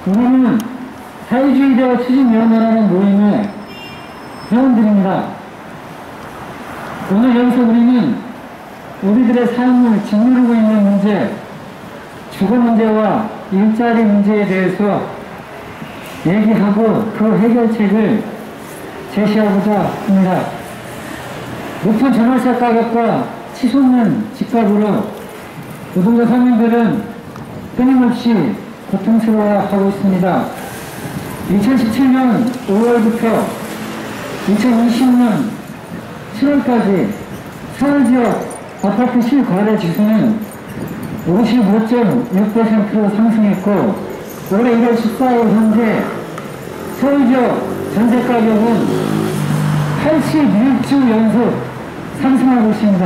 우리는 사회주의대화 추진위원회라는 모임의 회원들입니다. 오늘 여기서 우리는 우리들의 삶을 짓누르고 있는 문제, 주거 문제와 일자리 문제에 대해서 얘기하고 그 해결책을 제시하고자 합니다. 높은 전월세 가격과 치솟는 집값으로 노동자 서민들은 끊임없이 고통스러워하고 있습니다. 2017년 5월부터 2020년 7월까지 서울 지역 아파트 실거래 지수는 55.6%로 상승했고, 올해 1월 14일 현재 서울 지역 전세 가격은 81주 연속 상승하고 있습니다.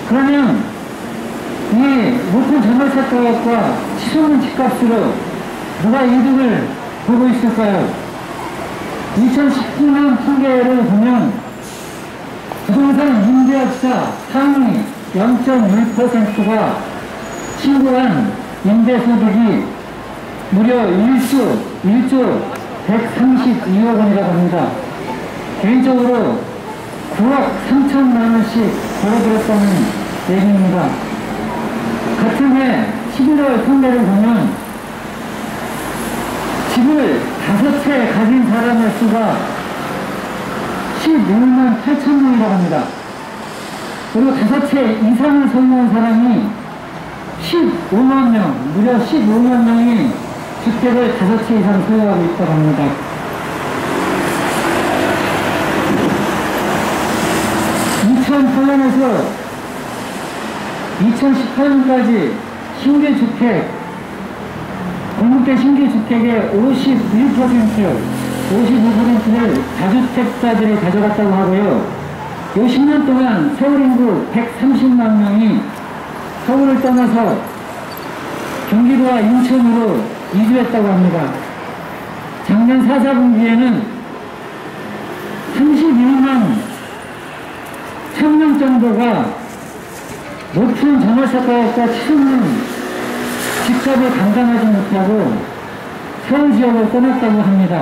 그러면 이 높은 전월세 가격과 치솟는 집값으로 누가 이득을 보고 있을까요? 2019년 통계를 보면 부동산 임대업자 상위 0.1%가 신고한 임대소득이 무려 1조 132억 원이라고 합니다. 개인적으로 9억 3천만 원씩 벌어들였다는 얘기입니다. 같은 해 11월 통계를 보면 집을 5채 가진 사람의 수가 11만 8천 명이라고 합니다. 그리고 5채 이상을 소유한 사람이 15만 명, 무려 15만 명이 주택을 5채 이상 소유하고 있다고 합니다. (2008년에서) 2018년까지 신규주택, 공급된 신규주택의 55%를 다주택자들이 가져갔다고 하고요. 이 10년 동안 서울 인구 130만 명이 서울을 떠나서 경기도와 인천으로 이주했다고 합니다. 작년 4분기에는 31만 1000명 정도가 높은 전월세 가격과 치솟는 집값을 감당하지 못하고 서울 지역을 떠났다고 합니다.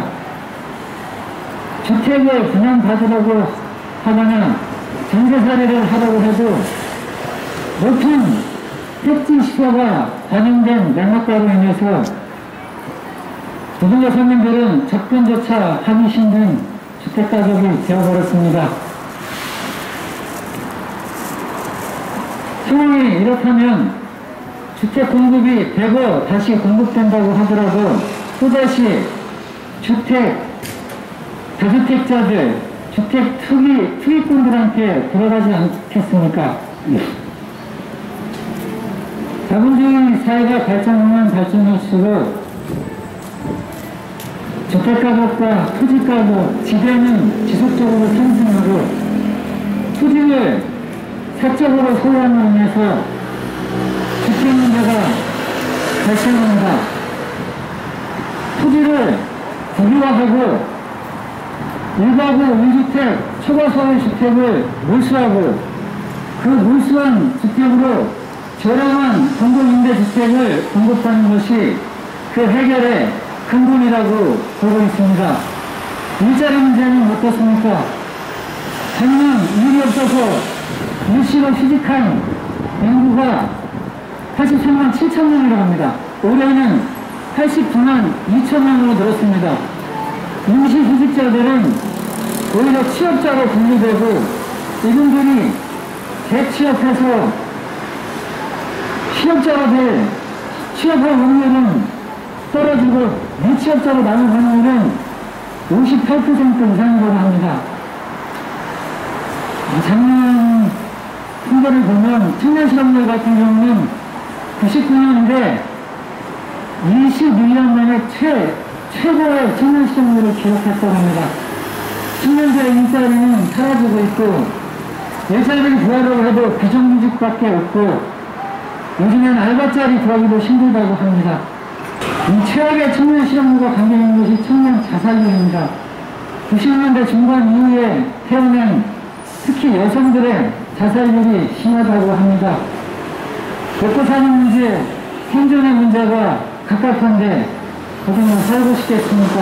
주택을 분양받으려고 하거나 전세살이를 하려고 해도 높은 택지 시세가 반영된 낙마가로 인해서 노동자 서민들은 접근조차 하기 힘든 주택가격이 되어버렸습니다. 상황이 이렇다면 주택 공급이 되고 다시 공급된다고 하더라도 또다시 다주택자들, 주택 투기꾼들한테 돌아가지 않겠습니까? 자본주의 사회가 발전하면 발전할수록 주택가격과 토지가격, 지배는 지속적으로 상승하고 토지를 사적으로 소유함으로 인해서 주택 문제가 발생합니다. 토지를 국유화하고 일가구 1주택 초과소유 주택을 몰수하고 그 몰수한 주택으로 저렴한 공공임대주택을 공급하는 것이 그 해결의 근본이라고 보고 있습니다. 일자리 문제는 어떻습니까? 작년 일이 없어서 일시로 휴직한 인구가 83만 7천 명이라고 합니다. 올해는 89만 2천 명으로 늘었습니다. 임시휴직자들은 오히려 취업자로 분류되고 이분들이 재취업해서 취업할 확률은 떨어지고 미취업자로 남을 확률은 58% 이상이라고 합니다. 작년 통계를 보면 청년 실업률 같은 경우는 99년인데 21년 만에 최고의 청년 실업률을 기록했다고 합니다. 청년들의 일자리는 사라지고 있고 일자리를 구하려고 해도 비정규직밖에 없고 요즘엔 알바자리 구하기도 힘들다고 합니다. 이 최악의 청년 실업률과 관계있는 것이 청년 자살률입니다. 90년대 중반 이후에 태어난 특히 여성들의 자살률이 심하다고 합니다. 먹고 사는 문제, 생존의 문제가 갑갑한데 거기서 살고 싶겠습니까?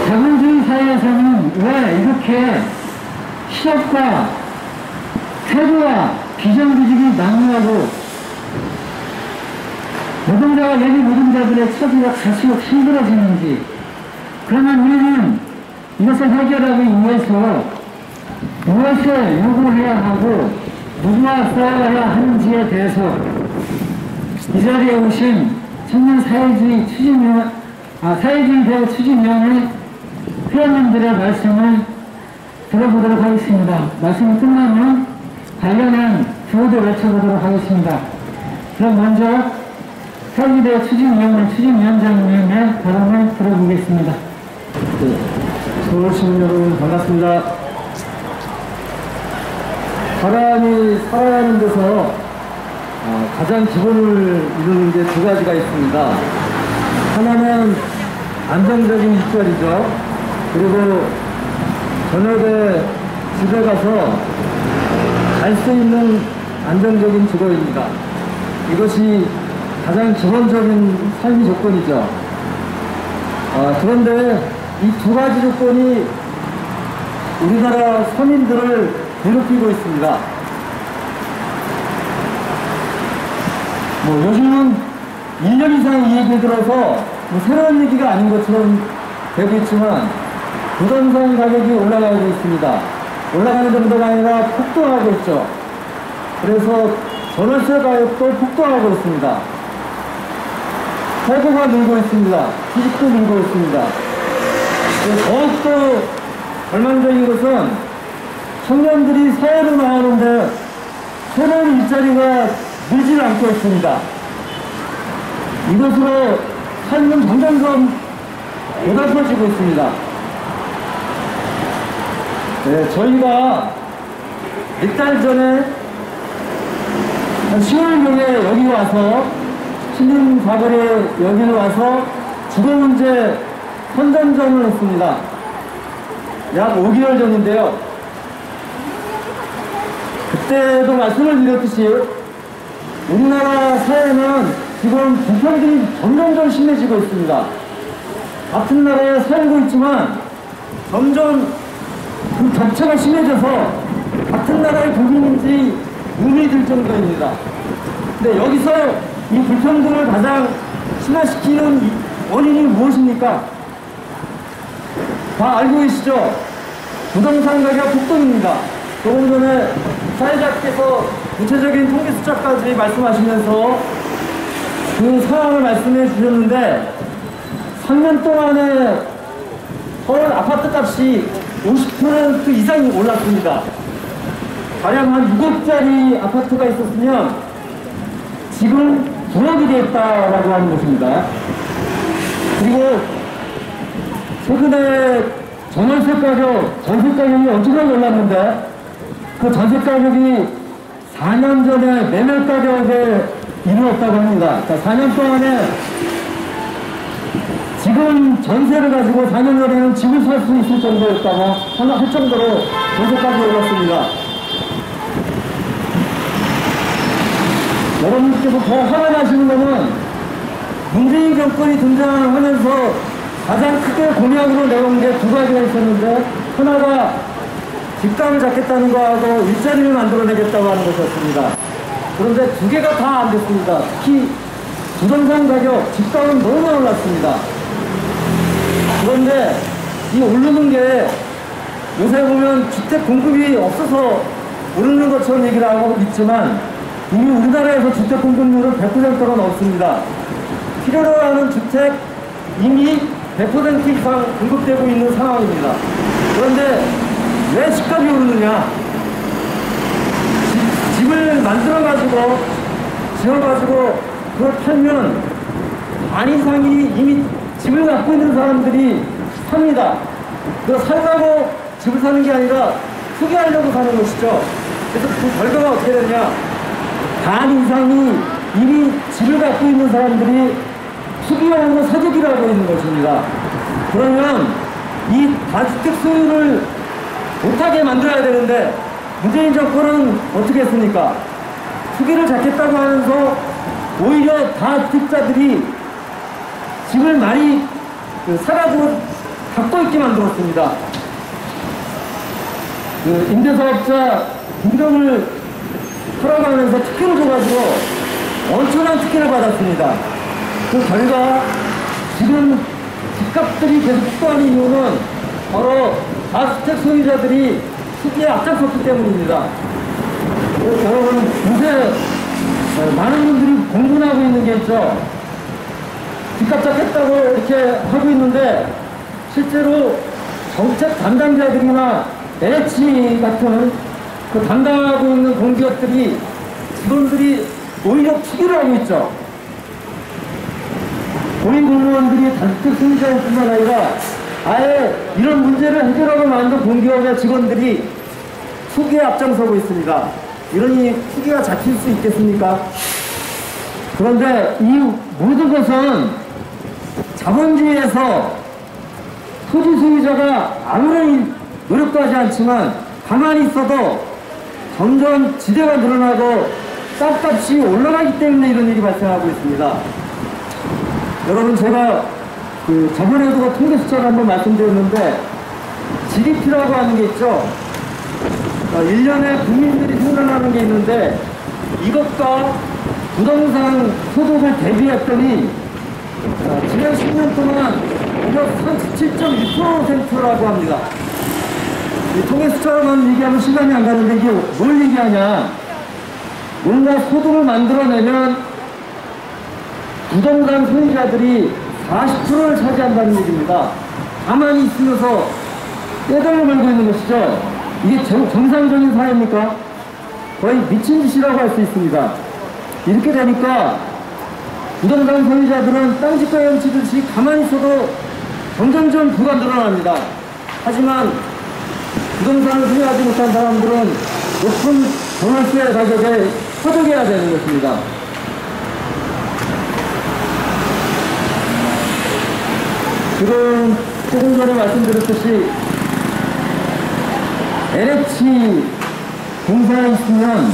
자본주의 사회에서는 왜 이렇게 실업과 세부와 비정규직이 난무하고 노동자와 예비 노동자들의 처지가 갈수록 힘들어지는지, 그러면 우리는 이것을 해결하기 위해서 무엇을 요구해야 하고 누구와 싸워야 하는지에 대해서 이 자리에 오신 청년 사회주의 대우 추진위원회 회원님들의 말씀을 들어보도록 하겠습니다. 말씀이 끝나면 관련한 구호도 외쳐보도록 하겠습니다. 그럼 먼저 사회주의 추진위원회 추진위원장님의 발언을 들어보겠습니다. 네, 서울 시민 여러분 반갑습니다. 사람이 살아야 하는 데서 가장 기본을 이루는 게 두 가지가 있습니다. 하나는 안정적인 일자리죠. 그리고 저녁에 집에 가서 갈 수 있는 안정적인 주거입니다. 이것이 가장 기본적인 삶의 조건이죠. 그런데 이 두 가지 조건이 우리나라 서민들을 괴롭히고 있습니다. 요즘은 1년 이상 이 얘기 들어서 새로운 얘기가 아닌 것처럼 되고 있지만 부동산 가격이 올라가고 있습니다. 올라가는 정도가 아니라 폭등하고 있죠. 그래서 전월세 가격도 폭등하고 있습니다. 세금가 늘고 있습니다. 시집도 늘고 있습니다. 더욱더 절망적인 것은 청년들이 사회로 나오는데 새로운 일자리가 늘지 않고 있습니다. 이것으로 삶은 점점점 고달퍼지고 있습니다. 네, 저희가 몇 달 전에 한 10월경에 여기 와서 신림사거리에 여기를 와서 주거문제 선전전을 했습니다. 약 5개월 전인데요. 그때도 말씀을 드렸듯이 우리나라 사회는 지금 불평등이 점점점 심해지고 있습니다. 같은 나라에 살고 있지만 점점 그 격차가 심해져서 같은 나라의 국민인지 의문이 들 정도입니다. 근데 여기서 이 불평등을 가장 심화시키는 원인이 무엇입니까? 다 알고 계시죠? 부동산 가격 폭등입니다. 조금 전에 사회자께서 구체적인 통계 숫자까지 말씀하시면서 그 상황을 말씀해 주셨는데 3년 동안에 서울 아파트 값이 50% 이상이 올랐습니다. 가령 한 6억짜리 아파트가 있었으면 지금 9억이 됐다라고 하는 것입니다. 그리고 최근에 전월세 가격, 전세 가격이 엄청나게 올랐는데 그 전세 가격이 4년 전에 매매 가격에 이르렀다고 합니다. 그러니까 4년 동안에 지금 전세를 가지고 4년 전에는 집을 살 수 있을 정도였다고 생각할 정도로 전세까지 올랐습니다. 여러분께서 더 화가 나시는 것은 문재인 정권이 등장하면서 가장 크게 공약으로 내온 게 두 가지가 있었는데 하나가 집값을 잡겠다는 거하고 일자리를 만들어내겠다고 하는 것이었습니다. 그런데 두 개가 다 안 됐습니다. 특히 부동산 가격, 집값은 너무 올랐습니다. 그런데 이 오르는 게 요새 보면 주택 공급이 없어서 오르는 것처럼 얘기를 하고 있지만 이미 우리나라에서 주택 공급률은 100%가 넘습니다. 필요로 하는 주택 이미 100% 이상 공급되고 있는 상황입니다. 그런데 왜 집값이 오르느냐? 집을 만들어가지고 지어가지고 그걸 팔면 반 이상이 이미 집을 갖고 있는 사람들이 삽니다. 그거 살라고 집을 사는 게 아니라 투기하려고 사는 것이죠. 그래서 그 결과가 어떻게 되냐? 반 이상이 이미 집을 갖고 있는 사람들이 투기하고 사재기를 하고 있는 것입니다. 그러면 이 다주택 소유를 못하게 만들어야 되는데 문재인 정권은 어떻게 했습니까? 투기를 잡겠다고 하면서 오히려 다주택자들이 집을 많이 사가지고 갖고 있게 만들었습니다. 임대사업자 공정을 허락하면서 특혜를 줘가지고 엄청난 특혜를 받았습니다. 그 결과 지금 집값들이 계속 폭등하는 이유는 바로 다주택 소유자들이 투기에 앞장섰기 때문입니다. 여러분, 요새 많은 분들이 공분하고 있는 게 있죠. 집값 잡겠다고 이렇게 하고 있는데 실제로 정책 담당자들이나 LH 같은 그 담당하고 있는 공기업들이 직원들이 오히려 투기를 하고 있죠. 고위 공무원들이 다주택 소유자일 뿐만 아니라 아예 이런 문제를 해결하고 만든 공기업의 직원들이 투기에 앞장서고 있습니다. 이러니 투기가 잡힐 수 있겠습니까? 그런데 이 모든 것은 자본주의에서 토지 소유자가 아무런 노력도 하지 않지만 가만히 있어도 점점 지대가 늘어나고 땅값이 올라가기 때문에 이런 일이 발생하고 있습니다. 여러분, 제가 저번에도 통계 숫자를 한번 말씀드렸는데 GDP라고 하는 게 있죠. 1년에 국민들이 생산하는 게 있는데 이것과 부동산 소득을 대비했더니 지난 10년 동안 무려 37.1%라고 합니다. 이 통계 숫자로만 얘기하면 시간이 안 가는데 이게 뭘 얘기하냐. 뭔가 소득을 만들어내면 부동산 소유자들이 40%를 차지한다는 얘기입니다. 가만히 있으면서 떼돈을 벌고 있는 것이죠. 이게 정상적인 사회입니까? 거의 미친 짓이라고 할 수 있습니다. 이렇게 되니까 부동산 소유자들은 땅집과 연치듯이 가만히 있어도 점점점 부가 늘어납니다. 하지만 부동산을 소유하지 못한 사람들은 높은 전월세 가격에 소득해야 되는 것입니다. 지금 조금 전에 말씀드렸듯이 LH 공사에 있으면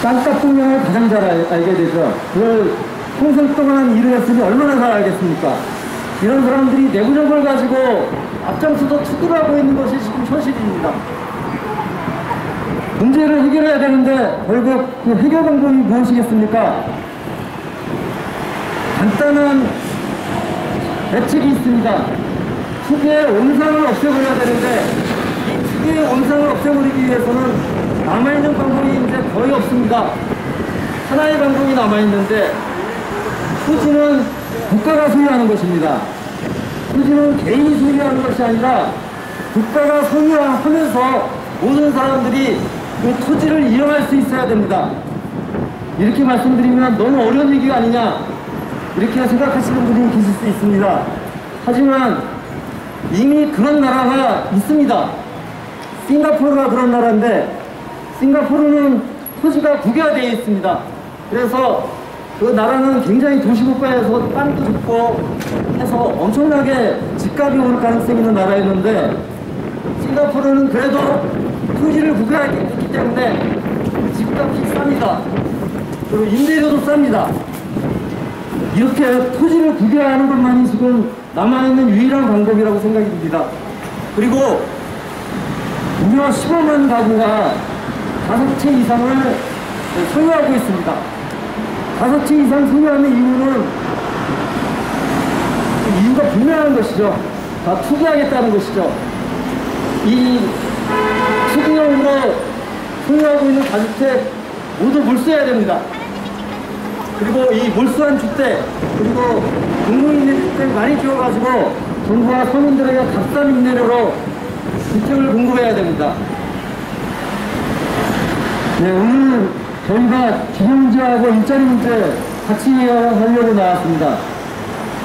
땅값 동향을 가장 잘 알게 되죠. 그걸 평생 동안 일을 했으니 얼마나 잘 알겠습니까? 이런 사람들이 내구력을 가지고 앞장서서 투기를 하고 있는 것이 지금 현실입니다. 문제를 해결해야 되는데 결국 그 해결 방법이 무엇이겠습니까? 간단한 대책이 있습니다. 투기의 온상을 없애버려야 되는데 이 투기의 온상을 없애버리기 위해서는 남아있는 방법이 이제 거의 없습니다. 하나의 방법이 남아있는데 토지는 국가가 소유하는 것입니다. 토지는 개인이 소유하는 것이 아니라 국가가 소유하면서 모든 사람들이 그 토지를 이용할 수 있어야 됩니다. 이렇게 말씀드리면 너무 어려운 얘기가 아니냐 이렇게 생각하시는 분이 계실 수 있습니다. 하지만 이미 그런 나라가 있습니다. 싱가포르가 그런 나라인데 싱가포르는 토지가 국유화되어 있습니다. 그래서 그 나라는 굉장히 도시국가에서 땅도 좋고 해서 엄청나게 집값이 오를 가능성이 있는 나라였는데 싱가포르는 그래도 토지를 국유화했기 때문에 집값이 쌉니다. 그리고 임대료도 쌉니다. 이렇게 토지를 국유화하는 것만이 지금 남아있는 유일한 방법이라고 생각이 듭니다. 그리고 무려 15만 가구가 5채 이상을 소유하고 있습니다. 5채 이상 소유하는 이유가 분명한 것이죠. 다 투기하겠다는 것이죠. 이 투기용으로 소유하고 있는 다주택 모두 몰수해야 됩니다. 그리고 이 몰수한 주택, 그리고 공무임대 주택 많이 지어가지고 정부와 서민들에게 값싼 임대료로 주택을 공급해야 됩니다. 네, 오늘 저희가 기후 문제하고 일자리 문제 같이 하려고 나왔습니다.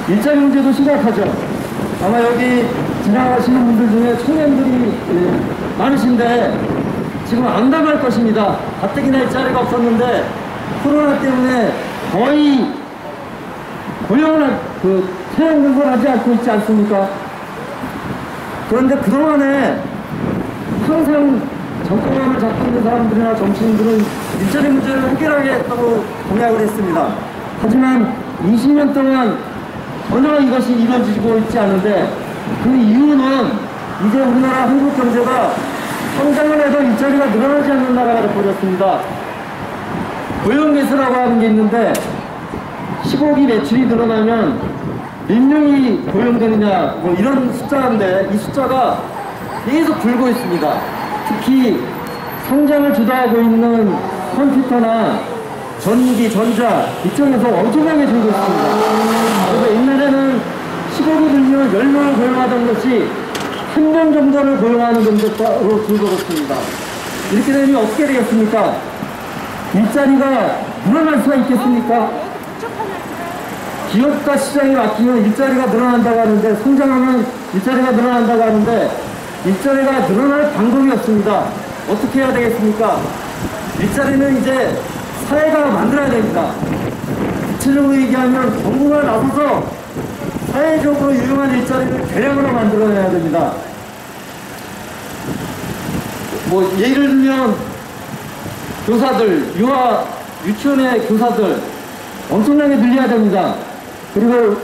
일자리 문제도 심각하죠. 아마 여기 지나가시는 분들 중에 청년들이 많으신데 지금 암담할 것입니다. 가뜩이나 일자리가 없었는데 코로나 때문에 거의 고용을 채용 공부를 하지 않고 있지 않습니까? 그런데 그동안에 항상 정권을 잡고 있는 사람들이나 정치인들은 일자리 문제를 해결하겠다고 공약을 했습니다. 하지만 20년 동안 전혀 이것이 이루어지고 있지 않은데 그 이유는 이제 우리나라 한국 경제가 성장을 해도 일자리가 늘어나지 않는 나라가 되어버렸습니다. 고용계수라고 하는 게 있는데 15기 매출이 늘어나면 몇 명이 고용되느냐 뭐 이런 숫자인데 이 숫자가 계속 줄고 있습니다. 특히 성장을 주도하고 있는 컴퓨터나 전기, 전자 이쪽에서 엄청나게 줄고 있습니다. 그래서 옛날에는 15기 늘면 10명을 고용하던 것이 1명 정도를 고용하는 정도로 줄고 있습니다. 이렇게 되면 어떻게 되겠습니까? 일자리가 늘어날 수가 있겠습니까? 기업과 시장이 바뀌면 일자리가 늘어난다고 하는데, 성장하면 일자리가 늘어난다고 하는데 일자리가 늘어날 방법이 없습니다. 어떻게 해야 되겠습니까? 일자리는 이제 사회가 만들어야 됩니다. 구체적으로 얘기하면 정부가 나서서 사회적으로 유용한 일자리를 대량으로 만들어내야 됩니다. 뭐 예를 들면 교사들, 유치원의 교사들 엄청나게 늘려야 됩니다. 그리고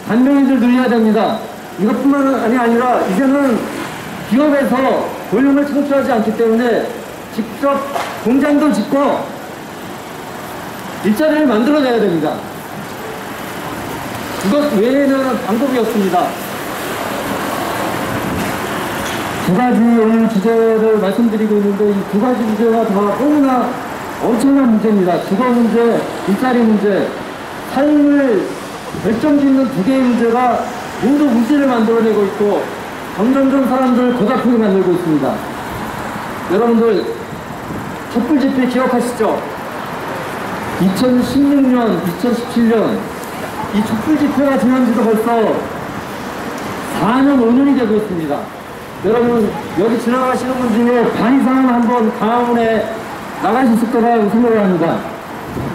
간병인들 늘려야 됩니다. 이것뿐만 아니라 이제는 기업에서 고용을 창출하지 않기 때문에 직접 공장도 짓고 일자리를 만들어내야 됩니다. 그것 외에는 방법이 없습니다. 두 가지 오늘 주제를 말씀드리고 있는데 이 두 가지 주제가 다 너무나 엄청난 문제입니다. 주거 문제, 일자리 문제, 삶을 결정짓는 두 개의 문제가 모두 문제를 만들어내고 있고 점점점 사람들을 고달프게 만들고 있습니다. 여러분들 촛불 집회 기억하시죠? 2016년, 2017년 이 촛불 집회가 지난 지도 벌써 4년, 5년이 되고 있습니다. 여러분 여기 지나가시는 분 중에 반 이상은 한번 강화문에 나가셨을 거라고 생각을 합니다.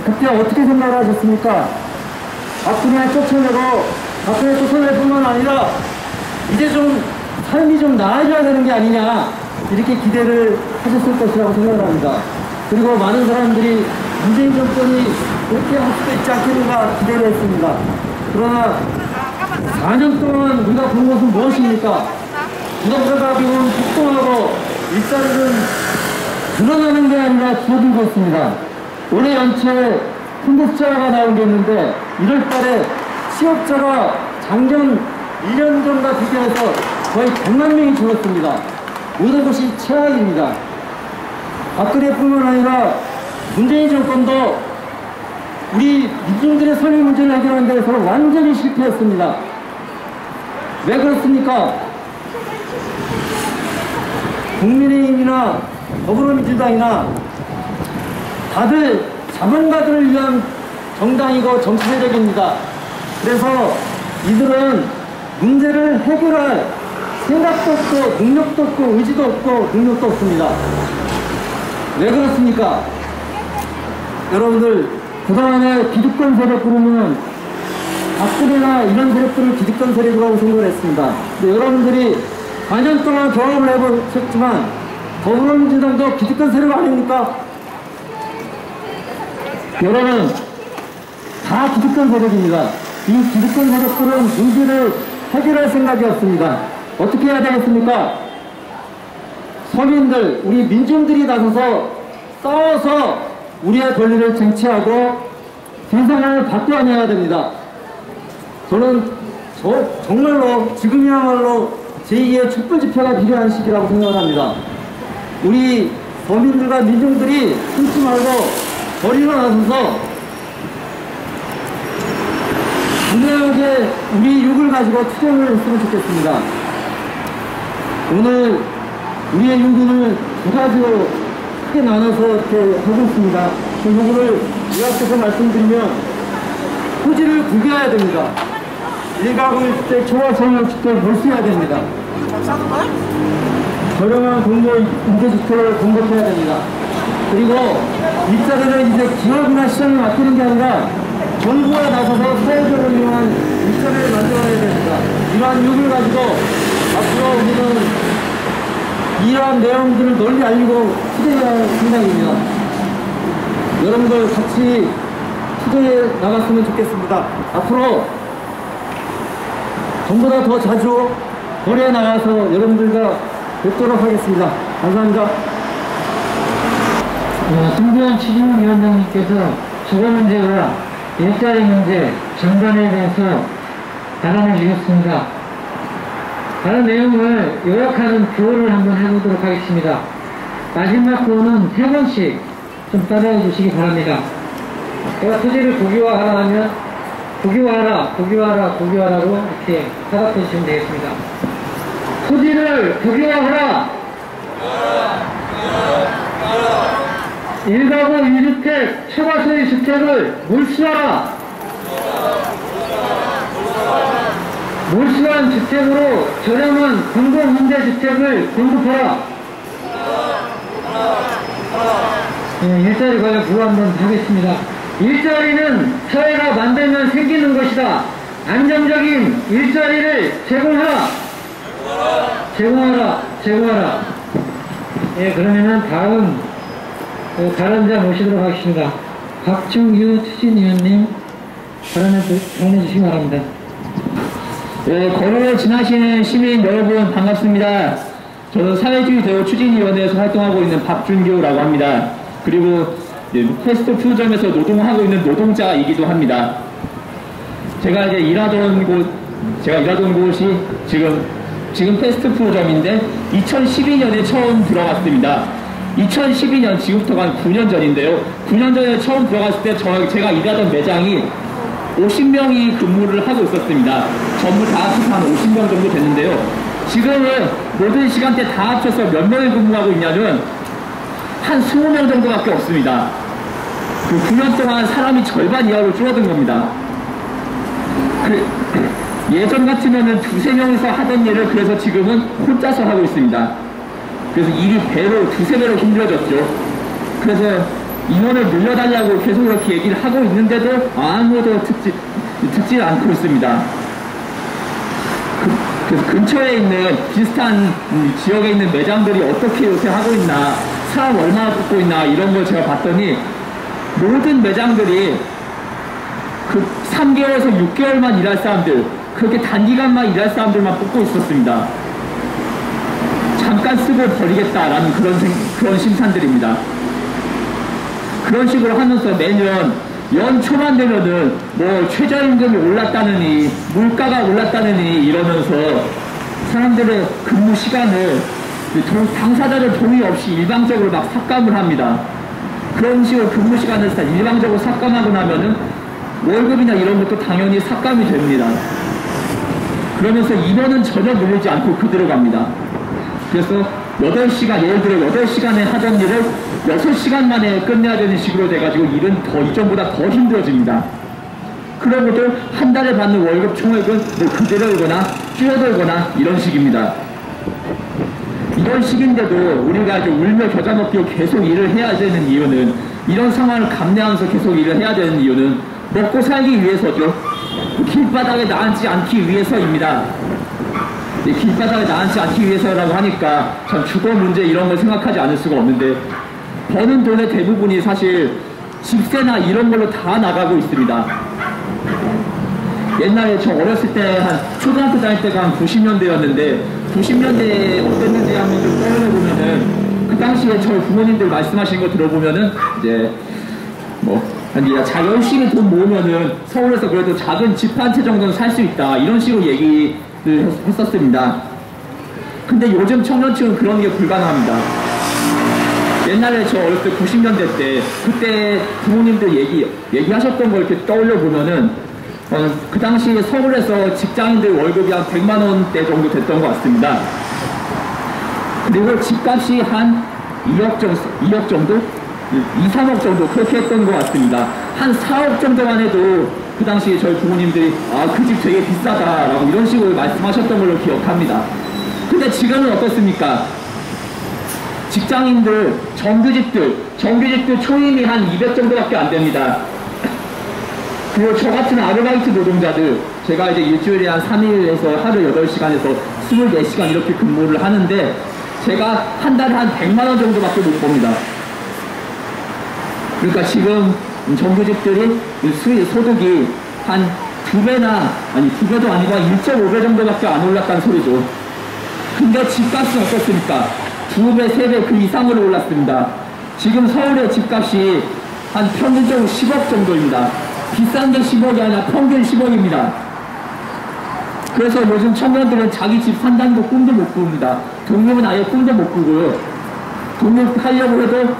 그때 어떻게 생각을 하셨습니까? 박근혜 쫓아낼 뿐만 아니라 이제 좀 삶이 좀 나아져야 되는 게 아니냐 이렇게 기대를 하셨을 것이라고 생각을 합니다. 그리고 많은 사람들이 문재인 정권이 그렇게 할 수도 있지 않겠는가 기대를 했습니다. 그러나 4년 동안 우리가 본 것은 무엇입니까? 부동산 가격은 폭등하고 일자리는 늘어나는 게 아니라 줄어들고 있습니다. 올해 연초에 큰 숫자가 나온 게 있는데 1월달에 취업자가 작년 1년 전과 비교해서 거의 100만 명이 줄었습니다. 모든 것이 최악입니다. 박근혜뿐만 아니라 문재인 정권도 우리 민중들의 서민 문제를 해결하는 데서 완전히 실패했습니다. 왜 그렇습니까? 국민의힘이나 더불어민주당이나 다들 자본가들을 위한 정당이고 정치 세력입니다. 그래서 이들은 문제를 해결할 생각도 없고 능력도 없고 의지도 없고 능력도 없습니다. 왜 그렇습니까? 여러분들 그동안에 기득권 세력 부르면 박근혜나 이런 세력들을 기득권 세력이라고 생각을 했습니다. 근데 여러분들이 4년 동안 경험을 해보셨지만 더불어민주당도 기득권 세력 아닙니까? 여러분 다 기득권 세력입니다. 이 기득권 세력들은 문제를 해결할 생각이 없습니다. 어떻게 해야 되겠습니까? 서민들, 우리 민중들이 나서서 싸워서 우리의 권리를 쟁취하고 세상을 바꿔내야 됩니다. 저는 정말로 지금이야말로 제2의 촛불 집회가 필요한 시기라고 생각을 합니다. 우리 서민들과 민중들이 숨지 말고 거리로 나서서 분명하게 우리 욕을 가지고 투쟁을 했으면 좋겠습니다. 오늘 우리의 요구를 두 가지로 크게 나눠서 이렇게 하고 있습니다. 그 요구를 요약해서 말씀드리면 토지를 구겨야 됩니다. 일가구일주택, 초과소유주택을 몰수해야 됩니다. 저렴한 공모 임대주택을 공급해야 됩니다. 그리고 일자리를 이제 기업이나 시장에 맡기는 게 아니라 정부가 나서서 사회적으로 유용한 일자리를 만들어야 됩니다. 이러한 요구를 가지고 앞으로 우리는 이러한 내용들을 널리 알리고 투쟁해야 할 생각입니다. 여러분들 같이 투쟁해 나갔으면 좋겠습니다. 앞으로 전보다 더 자주 거리에 나가서 여러분들과 뵙도록 하겠습니다. 감사합니다. 송교안 추진위원장님께서 주거 문제와 일자리 문제, 정관에 대해서 발언해 주셨습니다. 다른 내용을 요약하는 구호를 한번 해보도록 하겠습니다. 마지막 구호는 3번씩 좀 따라해 주시기 바랍니다. 제가 토지를 국유화하라 하면 국유화하라, 국유화하라, 국유화하라로 이렇게 타답해 주시면 되겠습니다. 토지를 국유화하라! 1가구 2주택 초과소유 주택을 몰수하라! 몰수한 주택으로 저렴한 공공임대주택을 공급하라! 네, 일자리 관련 구호 한번 하겠습니다. 일자리는 사회가 만들면 생기는 것이다. 안정적인 일자리를 제공하라! 제공하라! 예, 그러면은 다음 발언자 모시도록 하겠습니다. 박중규 추진위원님 발언해 주시기 바랍니다. 네, 거리를 지나시는 시민 여러분 반갑습니다. 저는 사회주의 대우 추진위원회에서 활동하고 있는 박준규라고 합니다. 그리고 패스트푸드점에서 노동하고 있는 노동자이기도 합니다. 제가 일하던 곳이 지금 패스트푸드점인데 2012년에 처음 들어갔습니다. 2012년, 지금부터가 한 9년 전인데요. 9년 전에 처음 들어갔을 때 제가 일하던 매장이 50명이 근무를 하고 있었습니다. 전부 다 합쳐서 한 50명 정도 됐는데요. 지금은 모든 시간대 다 합쳐서 몇 명이 근무하고 있냐면 한 20명 정도밖에 없습니다. 그 9년 동안 사람이 절반 이하로 줄어든 겁니다. 예전 같으면은 2~3명이서 하던 일을 그래서 지금은 혼자서 하고 있습니다. 그래서 일이 두세 배로 힘들어졌죠. 그래서 인원을 늘려달라고 계속 이렇게 얘기를 하고 있는데도 아무도 듣지 않고 있습니다. 그래서 근처에 있는 비슷한 지역에 있는 매장들이 어떻게 요새 하고 있나, 사람 얼마나 뽑고 있나 이런 걸 제가 봤더니 모든 매장들이 그 3개월에서 6개월만 일할 사람들, 그렇게 단기간만 일할 사람들만 뽑고 있었습니다. 잠깐 쓰고 버리겠다라는 그런 심산들입니다. 그런 식으로 하면서 매년 연초만 되면은 뭐 최저임금이 올랐다느니 물가가 올랐다느니 이러면서 사람들의 근무 시간을 당사자들 동의 없이 일방적으로 막 삭감을 합니다. 그런 식으로 근무 시간을 일방적으로 삭감하고 나면은 월급이나 이런 것도 당연히 삭감이 됩니다. 그러면서 인원은 전혀 늘리지 않고 그대로 갑니다. 그래서 8시간, 예를 들어 8시간에 하던 일을 6시간 만에 끝내야 되는 식으로 돼가지고 일은 이전보다 더 힘들어집니다. 그러고도 한 달에 받는 월급 총액은 뭐 그대로이거나 줄어들거나 이런 식입니다. 이런 식인데도 우리가 울며 겨자 먹기로 계속 일을 해야 되는 이유는, 이런 상황을 감내하면서 계속 일을 해야 되는 이유는 먹고 살기 위해서죠. 길바닥에 나앉지 않기 위해서입니다. 길바닥에 나앉지 않기 위해서라고 하니까 참 주거 문제 이런 걸 생각하지 않을 수가 없는데, 버는 돈의 대부분이 사실 집세나 이런 걸로 다 나가고 있습니다. 옛날에 저 어렸을 때 한 초등학교 다닐 때가 한 90년대였는데 90년대에 어땠는지 한번 좀 떠올려보면은 그 당시에 저희 부모님들 말씀하신 거 들어보면은 이제 자 열심히 돈 모으면은 서울에서 그래도 작은 집 한 채 정도는 살 수 있다 이런 식으로 얘기를 했었습니다. 근데 요즘 청년층은 그런 게 불가능합니다. 옛날에 저 어렸을 때 90년대 때 그때 부모님들 얘기하셨던 걸 이렇게 떠올려 보면은 그 당시에 서울에서 직장인들 월급이 한 100만 원대 정도 됐던 것 같습니다. 그리고 집값이 한 2억 정도? 2, 3억 정도 그렇게 했던 것 같습니다. 한 4억 정도만 해도 그 당시에 저희 부모님들이 그 집 되게 비싸다라고 이런 식으로 말씀하셨던 걸로 기억합니다. 근데 지금은 어떻습니까? 직장인들, 정규직들 초임이 한 200 정도밖에 안 됩니다. 그리고 저 같은 아르바이트 노동자들, 제가 이제 일주일에 한 3일에서 하루 8시간에서 24시간 이렇게 근무를 하는데 제가 한 달에 한 100만 원 정도밖에 못 봅니다. 그러니까 지금 정규직들이 소득이 한 2배나, 아니 2배도 아니고 1.5배 정도밖에 안 올랐다는 소리죠. 근데 집값은 어떻습니까? 2배, 3배 그 이상으로 올랐습니다. 지금 서울의 집값이 한 평균적으로 10억 정도입니다. 비싼 게 10억이 아니라 평균 10억입니다. 그래서 요즘 청년들은 자기 집 산다는 거 꿈도 못 꾸입니다. 독립은 아예 꿈도 못 꾸고요. 독립하려고 해도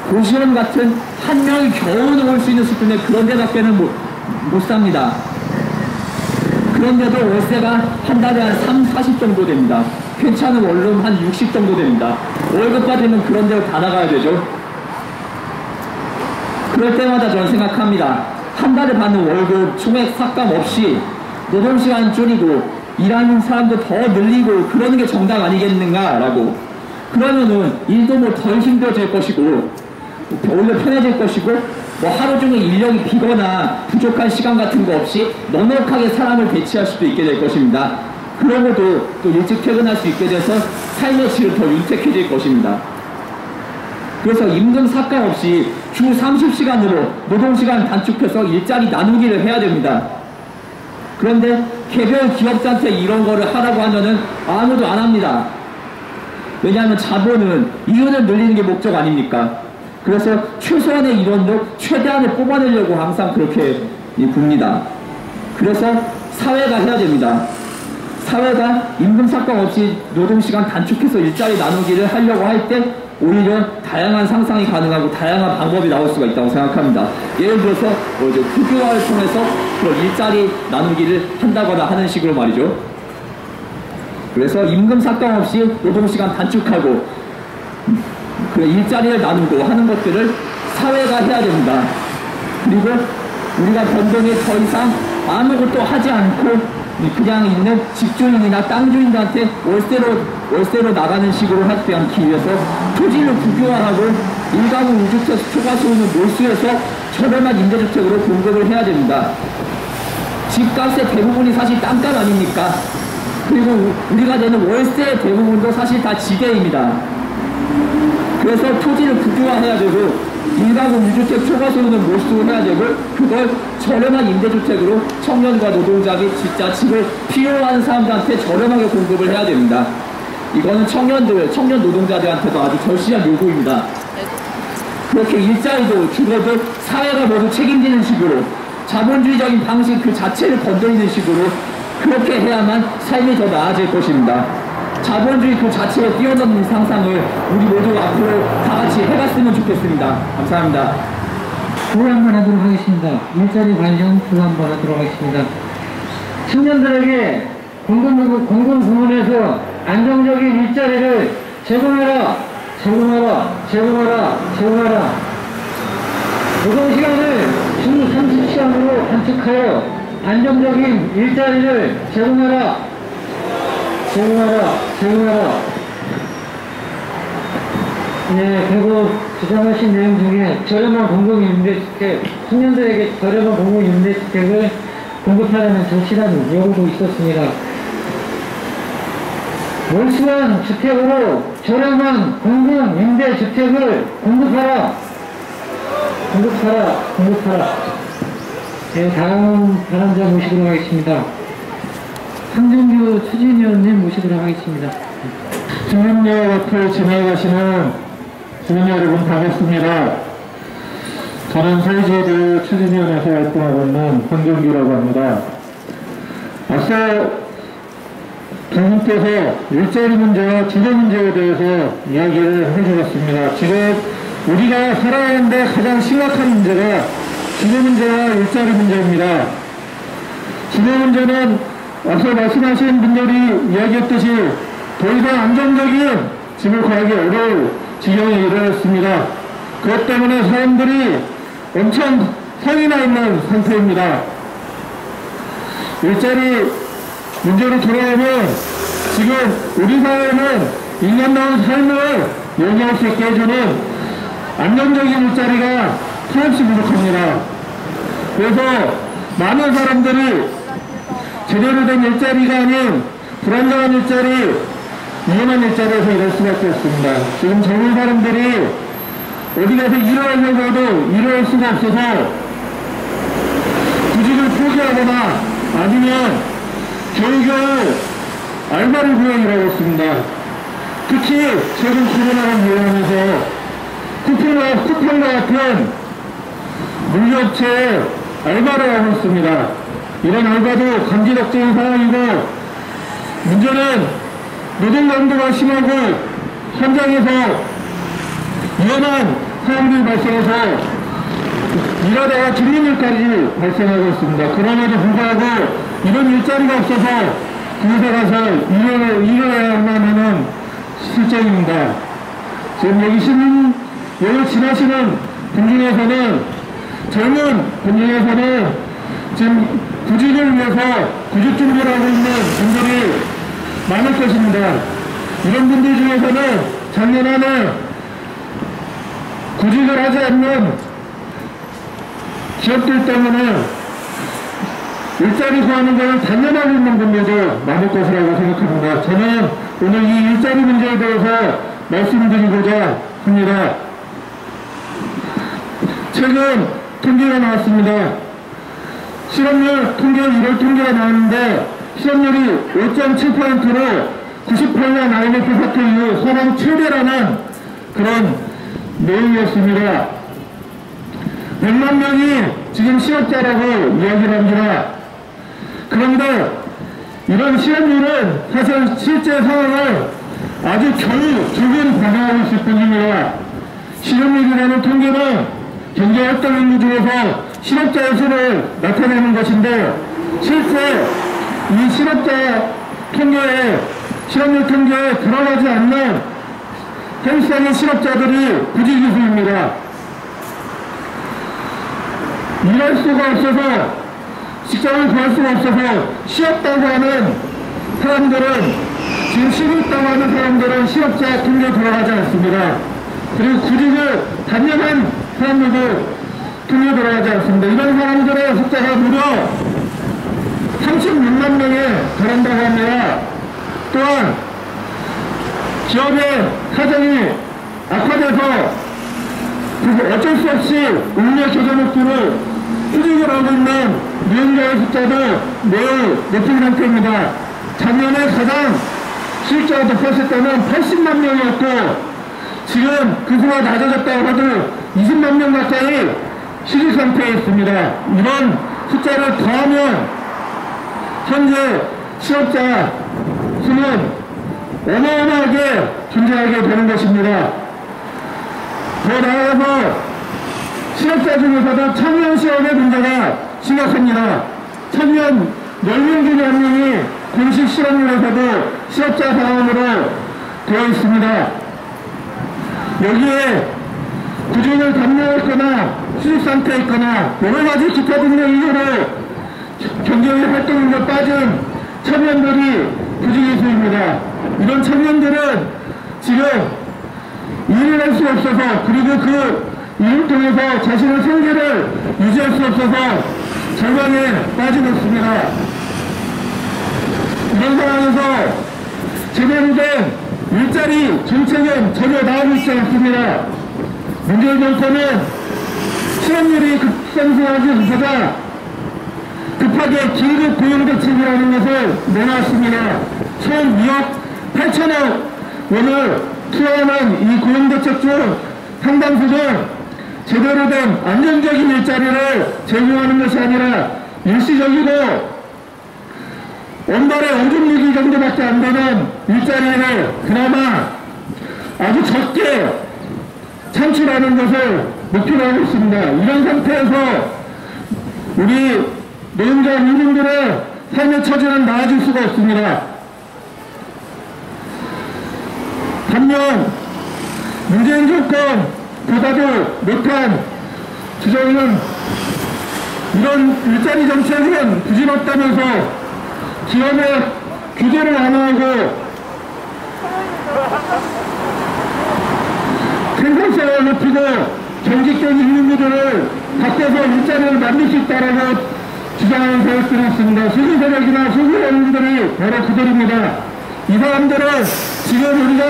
고시원 같은 한 명이 겨우 올 수 있는 수준의 그런 데밖에는 못 삽니다. 그런데도 월세가 한 달에 한 3, 40 정도 됩니다. 괜찮은 원룸 한 60 정도 됩니다. 월급 받으면 그런 데로 다 나가야 되죠. 그럴 때마다 저는 생각합니다. 한 달에 받는 월급 총액 삭감 없이 노동시간 줄이고 일하는 사람도 더 늘리고 그러는 게 정답 아니겠는가라고. 그러면은 일도 뭐 덜 힘들어질 것이고 오히려 편해질 것이고 뭐 하루 종일 인력이 비거나 부족한 시간 같은 거 없이 넉넉하게 사람을 배치할 수도 있게 될 것입니다. 그러고도 또 일찍 퇴근할 수 있게 돼서 삶의 질은 더 윤택해질 것입니다. 그래서 임금 삭감 없이 주 30시간으로 노동시간 단축해서 일자리 나누기를 해야 됩니다. 그런데 개별 기업자한테 이런 거를 하라고 하면은 아무도 안 합니다. 왜냐하면 자본은 이윤을 늘리는 게 목적 아닙니까? 그래서 최소한의 인원도 최대한을 뽑아내려고 항상 그렇게 굽니다. 그래서 사회가 해야 됩니다. 사회가 임금 삭감 없이 노동시간 단축해서 일자리 나누기를 하려고 할 때 오히려 다양한 상상이 가능하고 다양한 방법이 나올 수가 있다고 생각합니다. 예를 들어서 국유화를 통해서 그런 일자리 나누기를 한다거나 하는 식으로 말이죠. 그래서 임금 삭감 없이 노동시간 단축하고 그 일자리를 나누고 하는 것들을 사회가 해야 됩니다. 그리고 우리가 변동에 더 이상 아무것도 하지 않고 그냥 있는 집주인이나 땅주인들한테 월세로 나가는 식으로 하지 않기 위해서 토지를 국유화하고 일가구 1주택 초과소득을 몰수해서 저렴한 임대주택으로 공급을 해야 됩니다. 집값의 대부분이 사실 땅값 아닙니까? 그리고 우리가 내는 월세의 대부분도 사실 다 지대입니다. 그래서 토지를 국유화해야 되고 일가구 1주택 초과소득을 몰수해야 되고 그걸 저렴한 임대주택으로 청년과 노동자가 진짜 집을 필요한 사람들한테 저렴하게 공급을 해야 됩니다. 이거는 청년 노동자들한테도 아주 절실한 요구입니다. 그렇게 일자리도 주거도 사회가 모두 책임지는 식으로 자본주의적인 방식 그 자체를 건드리는 식으로 그렇게 해야만 삶이 더 나아질 것입니다. 자본주의 그 자체에 뛰어넘는 상상을 우리 모두 앞으로 다 같이 해봤으면 좋겠습니다. 감사합니다. 구 한번 하도록 하겠습니다. 일자리 관련 구 한번 하도록 하겠습니다. 청년들에게 공공부문에서 안정적인 일자리를 제공하라. 노동시간을 주 30시간으로 단축하여 안정적인 일자리를 제공하라. 네, 그리고 주장하신 내용 중에 저렴한 공공임대주택, 청년들에게 저렴한 공공임대주택을 공급하라는 절실한 요구도 있었습니다. 월수원 주택으로 저렴한 공공임대주택을 공급하라. 네, 다음 발언자 모시도록 하겠습니다. 황정규 추진위원님 모시도록 하겠습니다. 주민역 앞을 지나가시는 주민 여러분 반갑습니다. 저는 서울지역구 추진위원회에서 활동하고 있는 황정규라고 합니다. 앞서 두 분께서 일자리 문제와 주거 문제에 대해서 이야기를 해주셨습니다. 지금 우리가 살아야 하는데 가장 심각한 문제가 주거 문제와 일자리 문제입니다. 주거 문제는 앞서 말씀하신 분들이 이야기했듯이 더 이상 안정적인 집을 구하기 어려울 지경에 이르렀습니다. 그것 때문에 사람들이 엄청 성이 나 있는 상태입니다. 일자리 문제로 돌아오면 지금 우리 사회는 1년다운 삶을 영위할 수 있게 해주는 안정적인 일자리가 한없이 부족합니다. 그래서 많은 사람들이 제대로 된 일자리가 아닌 불안정한 일자리, 위험한 일자리에서 일할 수밖에 없습니다. 지금 젊은 사람들이 어디 가서 일하려고 해도 일할 수가 없어서 구직을 포기하거나 아니면 겨우겨우 알바를 구하기라고 했습니다. 특히 최근 코로나가 유행하면서 쿠팡과 같은 물류업체에 알바를 하고 있습니다. 이런 알바도 감지덕지인 상황이고, 문제는 노동 강도가 심하고 현장에서 위험한 상황들이 발생해서 일하다가 죽는 일까지 발생하고 있습니다. 그럼에도 불구하고 이런 일자리가 없어서 그곳에 가서 일을 해야만 하는 실정입니다. 지금 여기 지나시는 분 중에서는, 젊은 분 중에서는 지금 구직을 위해서 구직 준비를 하고 있는 분들이 많을 것입니다. 이런 분들 중에서는 작년 안에 구직을 하지 않는 기업들 때문에 일자리 구하는 것을 단념하고 있는 분들도 많을 것이라고 생각합니다. 저는 오늘 이 일자리 문제에 대해서 말씀드리고자 합니다. 최근 통계가 나왔습니다. 실업률 통계, 1월 통계가 나왔는데 실업률이 5.7%로 98년 IMF 사태 이후 사상 최대라는 그런 내용이었습니다. 100만 명이 지금 실업자라고 이야기를 합니다. 그런데 이런 실업률은 사실 실제 상황을 아주 겨우 조금 반영하고 있을 뿐입니다. 실업률이라는 통계는 경제활동 인구 중에서 실업자의 수를 나타내는 것인데, 실제 이 실업률 통계에 들어가지 않는 헬스장의 실업자들이 구직기수입니다. 일할 수가 없어서, 직장을 구할 수가 없어서 쉬었다고 하는 사람들은, 지금 쉬고 있다고 하는 사람들은 실업자 통계에 들어가지 않습니다. 그리고 구직을 단념한 사람들도 통계에 들어가지 않습니다. 이런 사람들의 숫자가 무려 36만 명에 달한다고 합니다. 또한 기업의 사정이 악화돼서 어쩔 수 없이 운명 교전 목표를 휴직을 하고 있는 미혼자의 숫자도 매우 높은 상태입니다. 작년에 가장 실적이 높았을 때는 80만 명이었고, 지금 그 수가 낮아졌다고 해도 20만 명 가까이 휴직 상태에 있습니다. 이런 숫자를 더하면 현재 실업자 수는 어마어마하게 존재하게 되는 것입니다. 더 나아가서 실업자 중에서도 청년 실업의 문제가 심각합니다. 청년 10명 중에 1명이 공식 실업률에서도 실업자 상황으로 되어 있습니다. 여기에 구직을 감내했거나 수직 상태에 있거나 여러 가지 기타 등등 이유로 경제의 활동에 빠진 청년들이 구직기수입니다. 이런 청년들은 지금 일을 할 수 없어서, 그리고 그 일을 통해서 자신의 생계를 유지할 수 없어서 절망에 빠지고 있습니다. 이런 상황에서 제대로 된 일자리 정책은 전혀 나오고 있지 않습니다. 문재인 정권은 실업률이 급상승하자 급하게 긴급 고용대책이라는 것을 내놨습니다. 총 2억 8천억 원을 투여하는 이 고용대책 중 상당수는 제대로 된 안정적인 일자리를 제공하는 것이 아니라 일시적이고 원달에 5,600일 정도밖에 안 되는 일자리를 그나마 아주 적게 창출하는 것을 목표로 하고 있습니다. 이런 상태에서 우리 노동자 민중들의 삶의 처지는 나아질 수가 없습니다. 반면 문재인 정권보다도 못한 주장은 이런 일자리 정책은 부질없다면서 기업의 규제를 완화하고 생산성을 높이고 정직된 인민들을 바꿔서 일자리를 만들 수 있다라고 주장하는 세력들이 있습니다. 소수 세력이나 소수 연민들이 바로 그들입니다. 이 사람들은 지금 우리가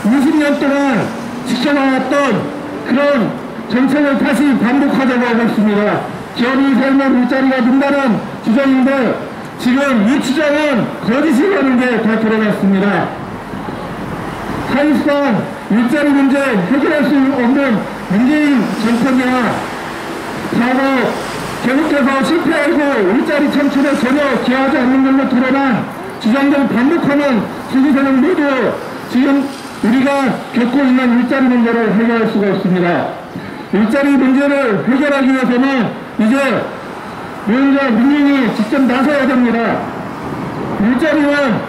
20년 동안 지켜나왔던 그런 정책을 다시 반복하자고 하고 있습니다. 기업이 살면 일자리가 는다는 주장인데 지금 이 주장은 거짓이라는 게 다 드러났습니다. 사실상 일자리 문제 해결할 수 없는 문재인 정권이나 과거 계속해서 실패하고 일자리 창출에 전혀 기여하지 않는 걸로 드러난 주장들을 반복하는 지구세력 모두 지금 우리가 겪고 있는 일자리 문제를 해결할 수가 없습니다. 일자리 문제를 해결하기 위해서는 이제 노동자 민중이 직접 나서야 됩니다. 일자리는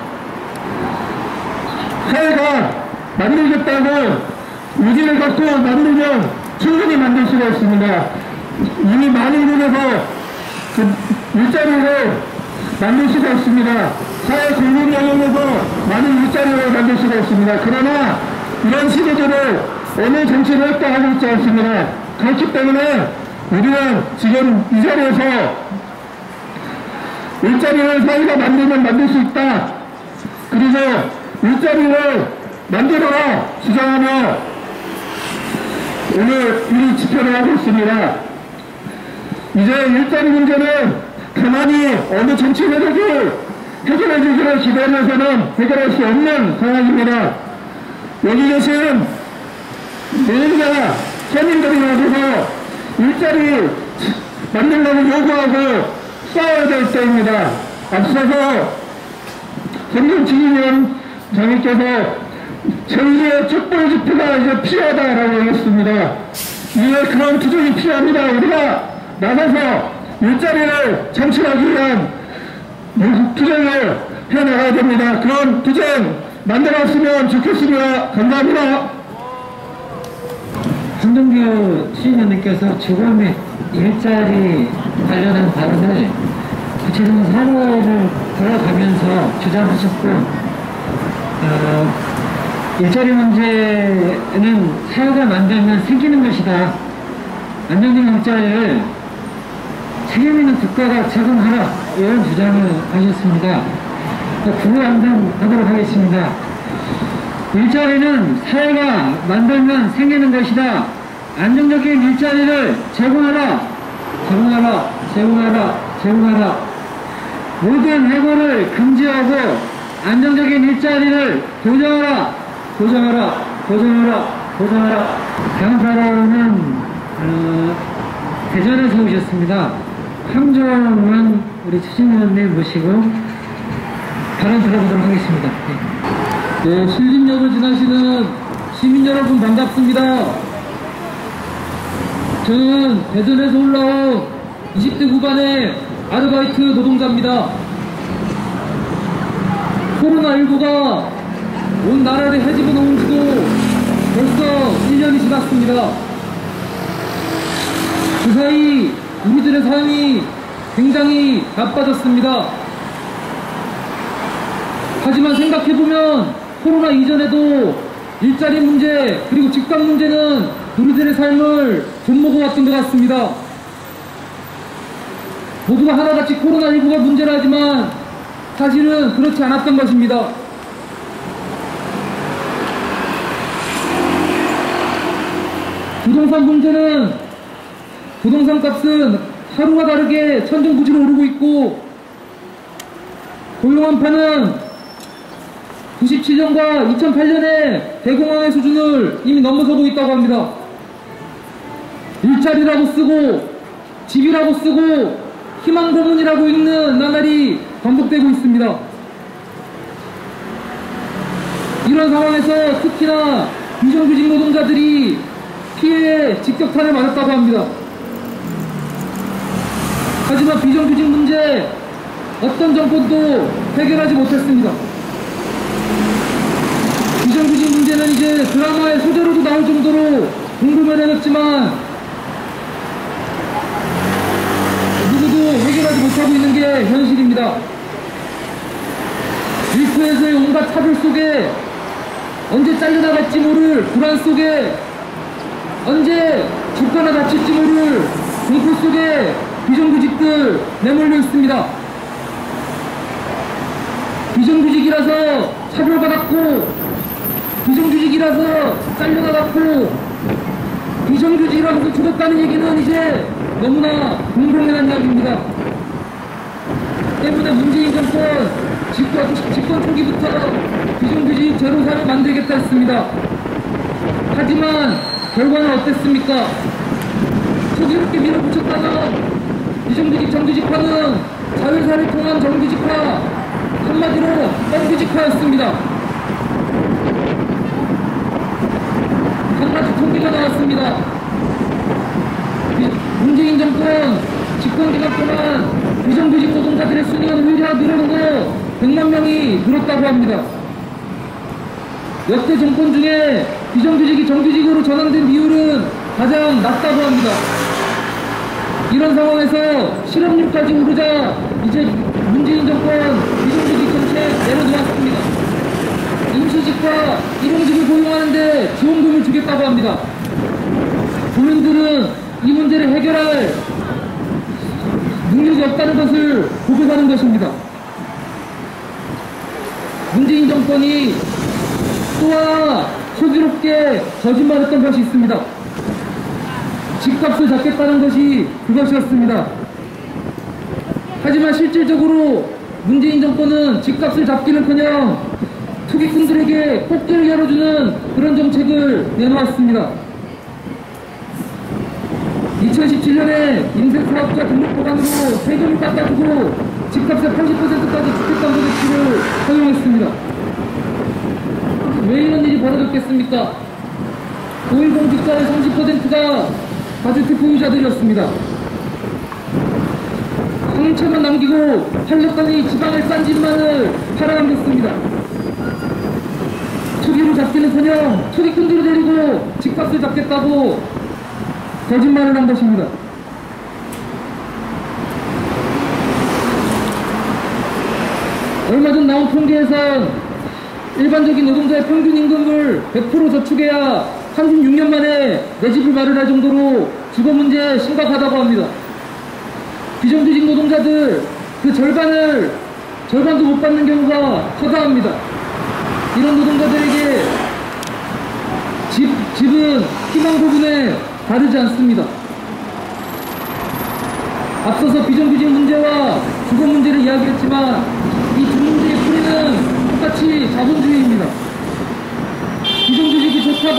사회가 만들겠다고 의지를 갖고 만들면 충분히 만들 수가 있습니다. 이미 많은 곳에서 그 일자리를 만들 수가 있습니다. 사회 공급 영역에서 많은 일자리를 만들 수가 있습니다. 그러나 이런 시도들을 어느 정치를 했다 하고 있지 않습니다. 그렇기 때문에 우리는 지금 이 자리에서 일자리를 사회가 만들면 만들 수 있다. 그리고 일자리를 만들어라 주장하며 오늘 이 집회를 하고 있습니다. 이제 일자리 문제는 가만히 어느 정치 세력이 해결해 주기를 기다려서는 해결할 수 없는 상황입니다. 여기 계신 노동자 서민들이 나서서 일자리 만들려고 요구하고 싸워야 될 때입니다. 앞서서 성경치기위원 장님께서 제2의 촛불 집회가 이제 필요하다라고 했습니다. 이제 그런 투쟁이 필요합니다. 우리가 나서서 일자리를 창출하기 위한 투쟁을 해나가야 됩니다. 그런 투쟁 만들었으면 좋겠습니다. 감사합니다. 한동규 시의원님께서 주거 및 일자리 관련한 발언을 구체적인 사례를 들어가면서 주장하셨고 일자리 문제는 사회가 만들면 생기는 것이다. 안정된 일자리를 책임 있는 국가가 제공하라. 이런 주장을 하셨습니다. 구호함당하도록 하겠습니다. 일자리는 사회가 만들면 생기는 것이다. 안정적인 일자리를 제공하라. 제공하라. 제공하라. 제공하라. 모든 해고를 금지하고 안정적인 일자리를 보장하라. 보장하라. 보장하라. 보장하라. 다음 발언은 대전에서 오셨습니다. 황정원 우리 추진위원님 모시고 발언 들어보도록 하겠습니다. 네, 신림역을 지나시는 시민 여러분 반갑습니다. 저는 대전에서 올라온 20대 후반의 아르바이트 노동자입니다. 코로나19가 온 나라를 헤집어 놓은 지도 벌써 1년이 지났습니다. 그 사이 우리들의 삶이 굉장히 나빠졌습니다. 하지만 생각해보면 코로나 이전에도 일자리 문제 그리고 직장 문제는 우리들의 삶을 좀먹어왔던 것 같습니다. 모두가 하나같이 코로나19가 문제라 하지만 사실은 그렇지 않았던 것입니다. 부동산 문제는 부동산 값은 하루가 다르게 천정부지로 오르고 있고 고용 한파는 97년과 2008년의 대공황의 수준을 이미 넘어서고 있다고 합니다. 일자리라고 쓰고 집이라고 쓰고 희망 고문이라고 읽는 나날이 반복되고 있습니다. 이런 상황에서 특히나 비정규직 노동자들이 피해에 직격탄을 맞았다고 합니다. 하지만 비정규직 문제 어떤 정권도 해결하지 못했습니다. 비정규직 문제는 이제 드라마의 소재로도 나올 정도로 궁금해졌지만 누구도 해결하지 못하고 있는 게 현실입니다. 일터에서의 온갖 차별 속에 언제 잘려나갈지 모를 불안 속에 언제 죽거나 다칠지 모를 공포 속에 비정규직들 내몰려 있습니다. 비정규직이라서 차별받았고 비정규직이라서 잘려나갔고 비정규직이라면서 죽었다는 얘기는 이제 너무나 공공연한 이야기입니다. 때문에 문재인 정권 집권 초기부터 비정규직 제로사를 만들겠다 했습니다. 하지만 결과는 어땠습니까? 초기롭게 밀어붙였다가 비정규직 정규직화는 자회사를 통한 정규직화, 한마디로 뻥규직화였습니다. 한가지 통계가 나왔습니다. 문재인 정권 집권기간 동안 비정규직 노동자들의 수가 오히려 늘어나고 100만 명이 늘었다고 합니다. 역대 정권 중에 비정규직이 정규직으로 전환된 비율은 가장 낮다고 합니다. 이런 상황에서 실업률까지 오르자 이제 문재인 정권 비정규직 정책 내려놓았습니다. 임시직과 일용직을 고용하는데 지원금을 주겠다고 합니다. 국민들은 이 문제를 해결할 능력이 없다는 것을 고백하는 것입니다. 문재인 정권이 또 하나 호기롭게 거짓말했던 것이 있습니다. 집값을 잡겠다는 것이 그것이었습니다. 하지만 실질적으로 문재인 정권은 집값을 잡기는커녕 투기꾼들에게 꼭지를 열어주는 그런 정책을 내놓았습니다. 2017년에 인생사업자 등록보관으로 세금을 깎아주고 집값의 80%까지 주택담보 대출을 허용했습니다. 왜 이런 일이 벌어졌겠습니까? 510 직자의 30%가 다주택 보유자들이었습니다. 한 채만 남기고 팔렸더니 지방의 싼 집만을 팔아넘겼습니다. 투기로 잡기는커녕 투기꾼들을 데리고 집값을 잡겠다고 거짓말을 한 것입니다. 얼마 전 나온 통계에선 일반적인 노동자의 평균 임금을 100% 저축해야 36년 만에 내 집을 마련할 정도로 주거 문제 심각하다고 합니다. 비정규직 노동자들 그 절반도 못 받는 경우가 허다합니다. 이런 노동자들에게 집은 희망 부분에 다르지 않습니다. 앞서서 비정규직 문제와 주거 문제를 이야기했지만 이 두 문제의 뿌리는 똑같이 자본주의입니다. 비정규직이 좋다고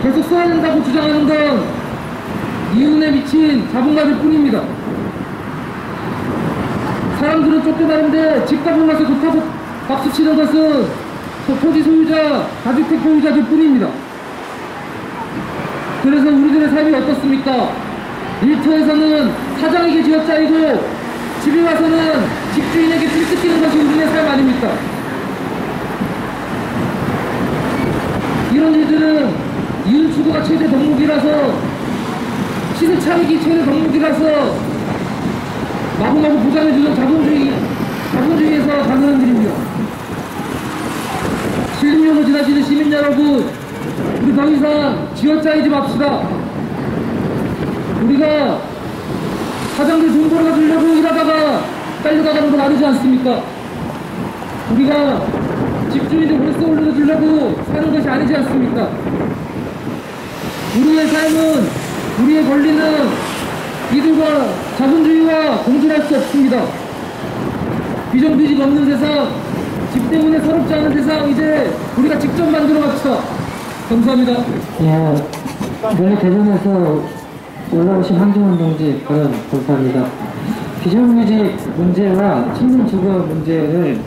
계속 써야 된다고 주장하는 건 이윤에 미친 자본가들 뿐입니다. 사람들은 쫓겨나는데 집값을 나서 좋다고 박수치는 것은 토지 소유자, 다주택 보유자들 뿐입니다. 그래서 우리들의 삶이 어떻습니까? 일터에서는 사장에게 쥐어짜이고 집에 와서는 집주인에게 찔뜯기는 것이 우리의 삶 아닙니까? 이런 일들은 이윤 추구가 최대 덕목이라서 시세 차익이 최대 덕목이라서 마구마구 보장해주는 자본주의에서 가능한 일입니다. 신림용을 지나치는 시민 여러분, 우리 더 이상 쥐어짜이지 맙시다. 우리가 사장들 돈 벌어주려고 일하다가 딸려나가는 건 아니지 않습니까? 우리가 집주인들 월세 올려주려고 사는 것이 아니지 않습니까? 우리의 삶은, 우리의 권리는 이들과 자본주의와 공존할 수 없습니다. 비정규직 없는 세상, 집 때문에 서럽지 않은 세상, 이제 우리가 직접 만들어 갑시다. 감사합니다. 예, 오늘 대전에서 올라오신 황정원 동지 발언 감사합니다. 비정규직 문제와 청년 주거 문제를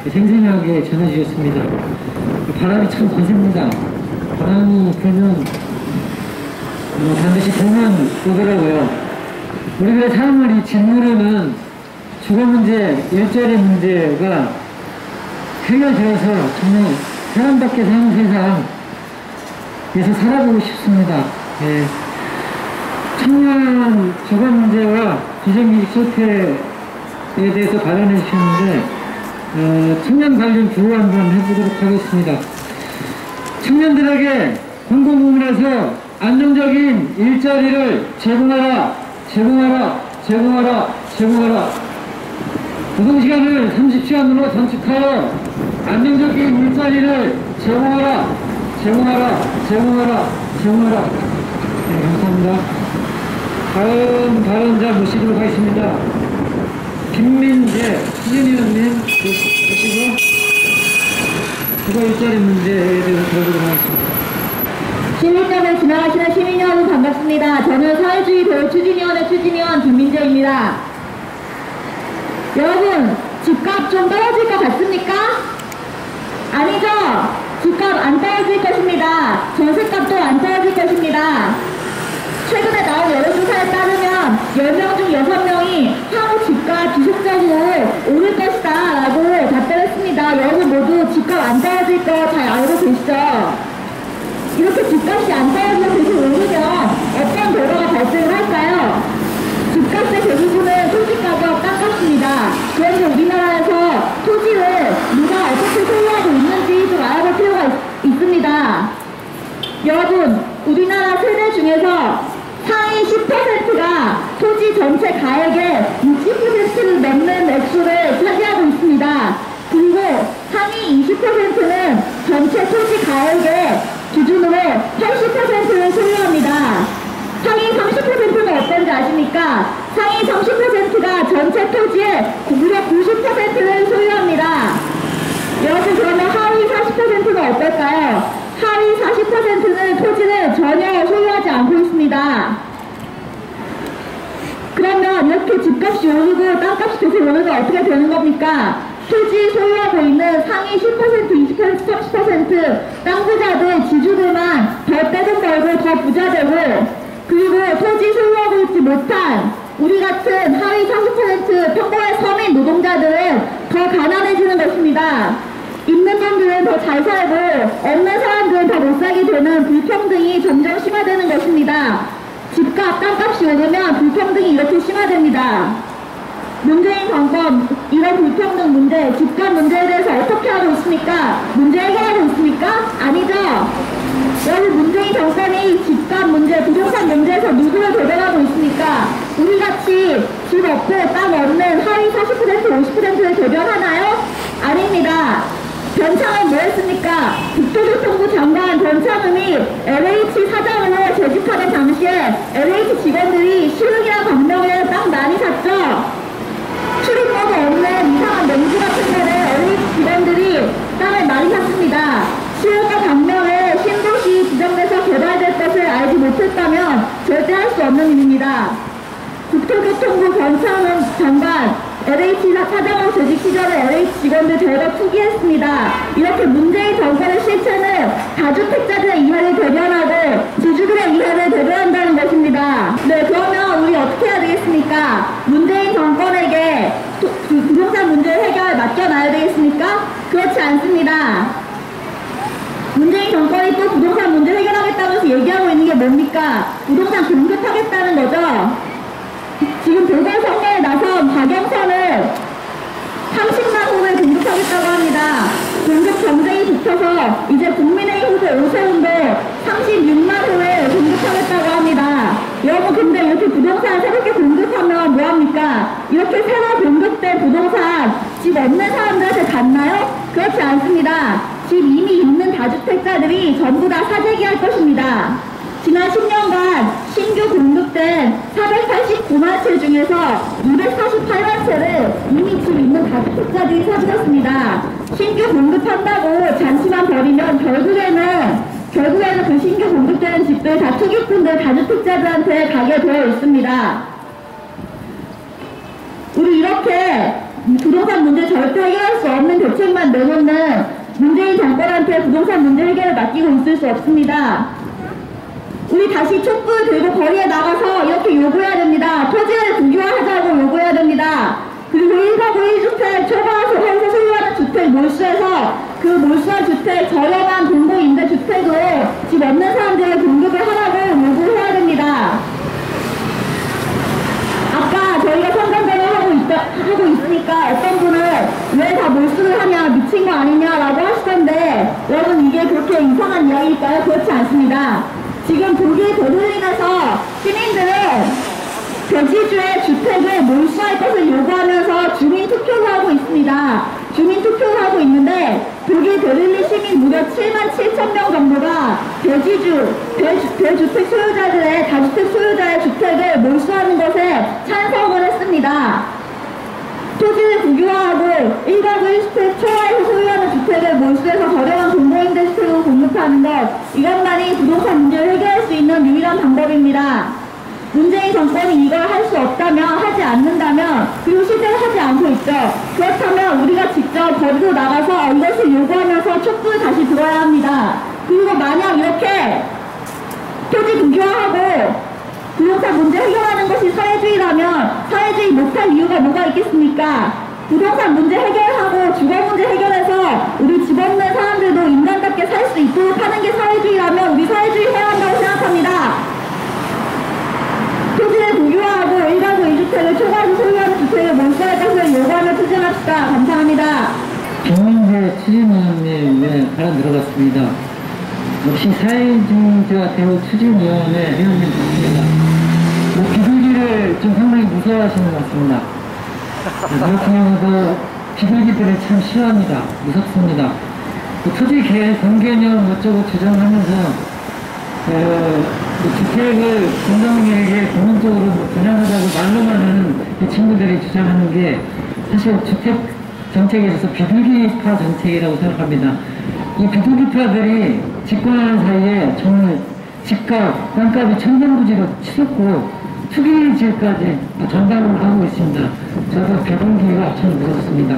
생생하게 전해주셨습니다. 바람이 참 거셉니다. 바람이 불면 반드시 봄은 오더라고요. 우리들의 삶을 짓누르는 주거 문제, 일자리 문제가 해결되어서 정말 사람답게 사는 세상에서 살아보고 싶습니다. 예. 청년 주거 문제와 비정규직 실패에 대해서 발언해 주셨는데 청년 관련 구호 한번 해보도록 하겠습니다. 청년들에게 공공부문에서 안정적인 일자리를 제공하라, 제공하라, 제공하라, 제공하라. 노동시간을 30시간으로 단축하여 안정적인 일자리를 제공하라, 제공하라, 제공하라, 제공하라. 네, 감사합니다. 다음 발언자 모시도록 하겠습니다. 김민재 시민의원님 모시고 국가 일자리 문제에 대해서 들어보도록 하겠습니다. 시민점을 지나가시는 시민 여러분 반갑습니다. 저는 사회주의 교육 추진위원회 추진위원 김민재입니다. 여러분, 집값 좀 떨어질 것 같습니까? 아니죠? 집값 안 떨어질 것입니다. 전세값도 안 떨어질 것입니다. 최근에 나온 여론조사에 따르면 10명 중 6명이 향후 집값 지속적으로 오를 것이다 라고 답변했습니다. 여러분 모두 집값 안 떨어질 거 잘 알고 계시죠? 이렇게 집값이 안 떨어지고 계속 오르면 어떤 결과가 발생을 할까요? 집값의 대부분은 토지가격, 땅값입니다. 그런데 우리나라에서 토지를 누가 어떻게 소유하고 있는지 좀 알아볼 필요가 있습니다. 여러분, 우리나라 세대 중에서 상위 10%가 토지 전체 가액의 60%를 넘는 액수를 차지하고 있습니다. 그리고 상위 20%는 전체 토지 가액의 기준으로 80%를 소유합니다. 상위 30%는 어떤지 아십니까? 상위 30%가 전체 토지의 무려 90%를 소유합니다. 여러분, 그러면 하위 40%는 어떨까요? 하위 40%는 토지를 전혀 소유하지 않고 있습니다. 그러면 이렇게 집값이 오르고 땅값이 계속 오르면 어떻게 되는 겁니까? 토지 소유하고 있는 상위 10%, 20%, 30% 땅부자들, 지주들만 더 떼돈 벌고 더 부자 되고, 그리고 토지 소유하고 있지 못한 우리 같은 하위 30% 평범한 서민 노동자들은 더 가난해지는 것입니다. 있는 놈들은 더 잘 살고 없는 사람들은 더 못 살게 되는 불평등이 점점 심화되는 것입니다. 집값, 땅값이 오르면 불평등이 이렇게 심화됩니다. 문재인 정권 이런 불평등 문제, 집값 문제에 대해서 어떻게 하고 있습니까? 문제 해결하고 있습니까? 아니죠. 여러분, 문재인 정권이 집값 문제, 부동산 문제에서 누구를 대변하고 있습니까? 우리같이 집 없고 땅 없는 하위 40%, 50%를 대변하나요? 아닙니다. 변창은 뭐 했습니까? 국토교통부 장관 변창흠이 LH 사장으로 재직하던 당시에 LH 직원들이 시흥이나 광명에 땅 많이 샀죠? 출입로도 없는 이상한 맹지 같은 데는 LH 직원들이 땅을 많이 샀습니다. 시흥과 광명에 신도시 지정돼서 개발될 것을 알지 못했다면 절대 할 수 없는 일입니다. 국토교통부 변창흠 장관 LH 사장으로 재직 시절에 LH 직원들 대거 투기했습니다. 이렇게 문재인 정권의 실체는 다주택자들의 이해를 대변하고 지주들의 이해를 대변한다는 것입니다. 네, 그러면 우리 어떻게 해야 되겠습니까? 문재인 정권에게 부동산 문제 해결 맡겨놔야 되겠습니까? 그렇지 않습니다. 문재인 정권이 또 부동산 문제 해결하겠다면서 얘기하고 있는 게 뭡니까? 부동산 공급하겠다는 거죠? 지금 보궐선거에 나선 박영선은 30만 호를 공급하겠다고 합니다. 공급 경쟁이 붙어서 이제 국민의힘 후보 오세훈도 36만 호를 공급하겠다고 합니다. 여러분, 근데 이렇게 부동산 새롭게 공급하면 뭐합니까? 이렇게 새로 공급된 부동산 집 없는 사람들한테 갔나요? 그렇지 않습니다. 집 이미 있는 다주택자들이 전부 다 사재기할 것입니다. 지난 10년간 신규 공급된 489만 채 중에서 248만 채를 이미 집 있는 다주택자들이 사들였습니다. 신규 공급한다고 잔치만 벌이면 결국에는 그 신규 공급되는 집들 다 투기꾼들 다주택자들한테 가게 되어 있습니다. 우리 이렇게 부동산 문제 절대 해결할 수 없는 대책만 내놓는 문재인 정권한테 부동산 문제 해결을 맡기고 있을 수 없습니다. 우리 다시 촛불 들고 거리에 나가서 이렇게 요구해야 됩니다. 토지를 국유화하자고 요구해야 됩니다. 그리고 1가구 1주택 초과해서 소유하는 주택 몰수해서 그 몰수한 주택 저렴한 공공임대주택으로 집 없는 사람들에게 공급을 하라고 요구해야 됩니다. 아까 저희가 선전대로 하고 있으니까 어떤 분은 왜 다 몰수를 하냐, 미친 거 아니냐라고 하시던데, 여러분, 이게 그렇게 이상한 이야기일까요? 그렇지 않습니다. 지금 독일 베를린에서 시민들은 대지주의 주택을 몰수할 것을 요구하면서 주민투표를 하고 있습니다. 주민투표를 하고 있는데 독일 베를린 시민 무려 7만 7천 명 정도가 대주택 소유자들의 다주택 소유자의 주택을 몰수하는 것에 찬성을 했습니다. 토지를 국유화하고 1가구 1주택 초과해서 소유하는 주택을 몰수해서 저렴한 공공임대주택으로 공급하는 것, 이것만이 부동산 문제를 해결할 수 있는 유일한 방법입니다. 문재인 정권이 이걸 할 수 없다면, 하지 않는다면, 그리고 실제로 하지 않고 있죠. 그렇다면 우리가 직접 거리로 나가서 이것을 요구하면서 촛불을 다시 들어야 합니다. 그리고 만약 이렇게 토지 국유화하고 부동산 문제 해결하는 것이 사회주의라면 사회주의 못할 이유가 뭐가 있겠습니까? 부동산 문제 해결하고 주거 문제 해결해서 우리 집 없는 사람들도 인간답게 살 수 있도록 하는 게 사회주의라면 우리 사회주의 해야 한다고 생각합니다. 토지를 국유화하고 1가구 2주택을 초과해서 소유하는 주택을 몰수할 것을 요구하며 투쟁합시다. 감사합니다. 김민재 추진위원님의 발언 들어봤습니다. 역시 사회주의자 대우 추진위원회 위원님 같습니다. 비둘기를 좀 상당히 무서워하시는 것 같습니다. 저 같은 경우도 비둘기들을 참 싫어합니다. 무섭습니다. 토지 공개념 어쩌고 주장하면서 주택을 공동에게 공론적으로 분양하자고 말로만 하는 이 친구들이 주장하는 게 사실 주택 정책에 있어서 비둘기파 정책이라고 생각합니다. 이 비둘기파들이 집권하는 사이에 정말 집값, 땅값이 천정부지로 치솟고 투기질까지 전담을 하고 있습니다. 저도 비둘기가 참 무섭습니다.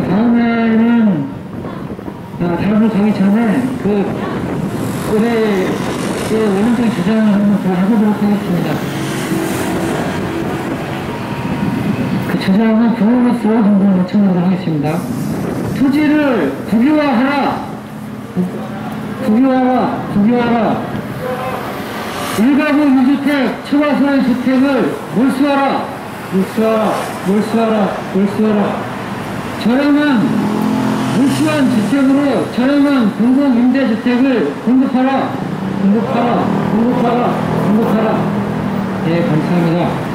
다음에는 다음으로 가기 전에 올해의 원론적인 주장을 한번 더 해보도록 하겠습니다. 그 주장은 부모로서 한번 요청하도록 하겠습니다. 토지를 국유화하라! 국유화하라! 1가구 2주택 초과소유 주택을 몰수하라! 몰수하라! 몰수한 주택으로 저렴한 공공임대주택을 공급하라! 네, 감사합니다.